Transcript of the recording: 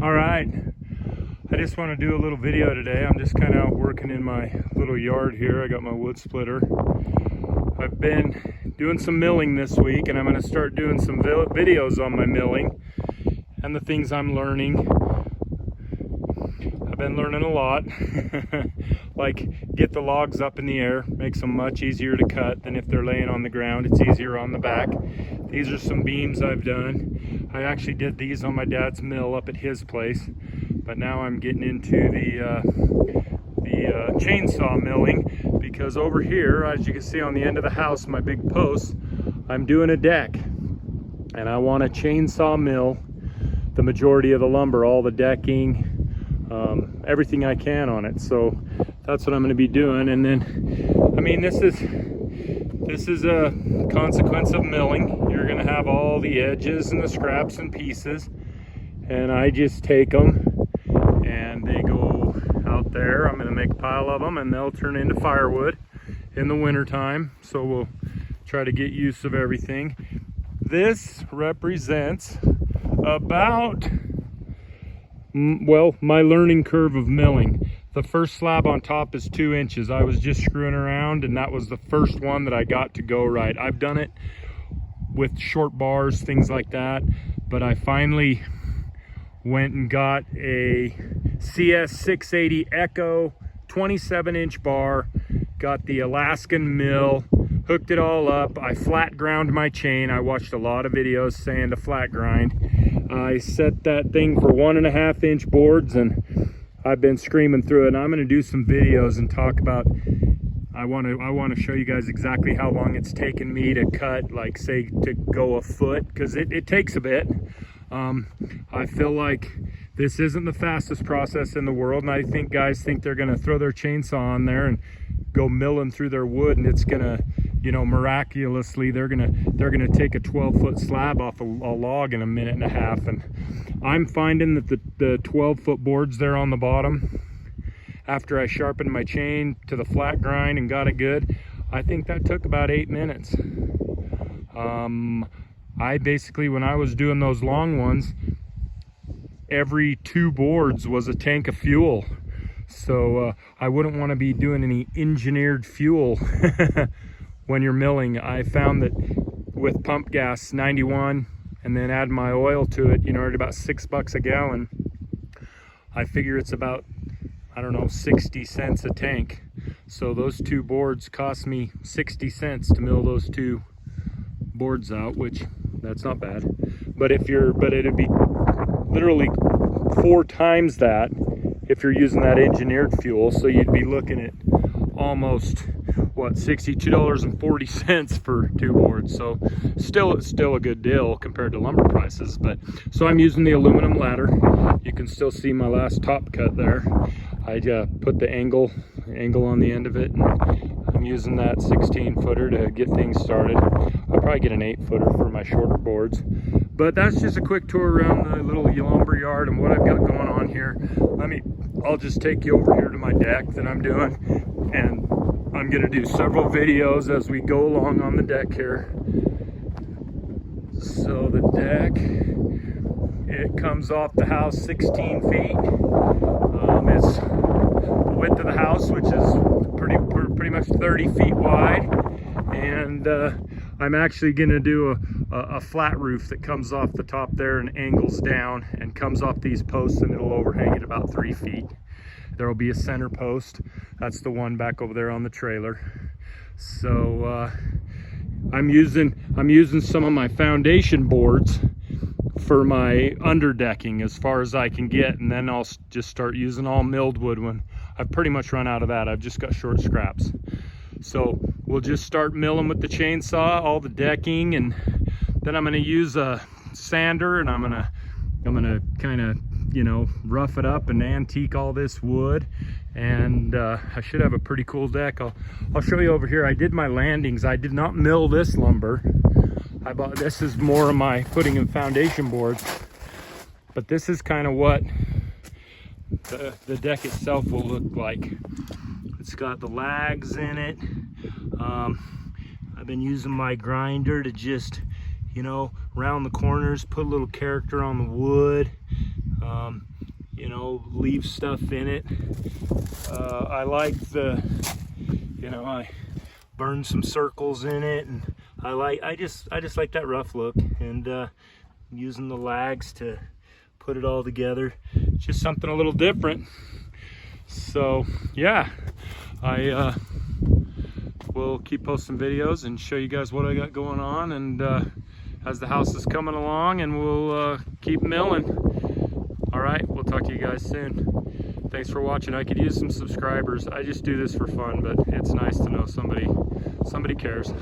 All right, I just want to do a little video today. I'm just kind of out working in my little yard here. I got my wood splitter. I've been doing some milling this week, and I'm going to start doing some videos on my milling and the things I'm learning. I've been learning a lot. Like, get the logs up in the air, makes them much easier to cut than if they're laying on the ground. It's easier on the back. These are some beams I've done. I actually did these on my dad's mill up at his place, but now I'm getting into the chainsaw milling, because over here, as you can see on the end of the house, my big post, I'm doing a deck, and I want to chainsaw mill the majority of the lumber, all the decking, everything I can on it. So that's what I'm going to be doing. And then, I mean, this is a consequence of milling. You're going to have all the edges and the scraps and pieces, and I just take them and they go out there. I'm going to make a pile of them, and they'll turn into firewood in the winter time. So we'll try to get use of everything. This represents about, well, my learning curve of milling. The first slab on top is 2 inches. I was just screwing around, and that was the first one that I got to go right. I've done it with short bars, things like that, but I finally went and got a CS 680 Echo 27-inch bar, got the Alaskan mill, hooked it all up. I flat ground my chain. I watched a lot of videos saying to flat grind. I set that thing for 1.5 inch boards, and I've been screaming through it. And I'm going to do some videos and talk about, I want to show you guys exactly how long it's taken me to cut, like, say, to go a foot, because it takes a bit. I feel like this isn't the fastest process in the world, and I think guys think they're going to throw their chainsaw on there and go milling through their wood, and it's going to, you know, miraculously they're gonna take a 12-foot slab off a log in 1.5 minutes. And I'm finding that the 12-foot boards there on the bottom, after I sharpened my chain to the flat grind and got it good, I think that took about 8 minutes. I basically, when I was doing those long ones, every 2 boards was a tank of fuel. So I wouldn't want to be doing any engineered fuel when you're milling. I found that with pump gas 91 and then add my oil to it, you know, at about $6 a gallon, I figure it's about, I don't know, 60 cents a tank. So those 2 boards cost me 60 cents to mill those 2 boards out, which that's not bad. But it'd be literally 4 times that if you're using that engineered fuel. So you'd be looking at almost, what, $62.40 for 2 boards. So it's still a good deal compared to lumber prices. But so I'm using the aluminum ladder. You can still see my last top cut there. I put the angle on the end of it, and I'm using that 16-footer to get things started. I'll probably get an 8-footer for my shorter boards. But that's just a quick tour around the little lumber yard and what I've got going on here. I'll just take you over here to my deck that I'm doing, and I'm gonna do several videos as we go along on the deck here. So the deck, it comes off the house 16 feet. It's the width of the house, which is pretty much 30 feet wide. And I'm actually gonna do a flat roof that comes off the top there and angles down and comes off these posts, and it'll overhang it about 3 feet. There'll be a center post. That's the one back over there on the trailer. So I'm using some of my foundation boards for my underdecking as far as I can get, and then I'll just start using all milled wood when I've pretty much run out of that. I've just got short scraps. So we'll just start milling with the chainsaw, all the decking, and then I'm going to use a sander, and I'm gonna kind of, you know, rough it up and antique all this wood, and I should have a pretty cool deck. I'll show you over here. I did my landings. I did not mill this lumber. This is more of my putting in foundation boards, but this is kind of what the deck itself will look like. It's got the lags in it. I've been using my grinder to just, you know, round the corners, put a little character on the wood. You know, leave stuff in it. I like the, you know, I burned some circles in it, and I just like that rough look, and using the lags to put it all together, just something a little different. So yeah, I will keep posting videos and show you guys what I got going on, and as the house is coming along, and we'll keep milling. All right, we'll talk to you guys soon. Thanks for watching. I could use some subscribers. I just do this for fun, but it's nice to know somebody cares.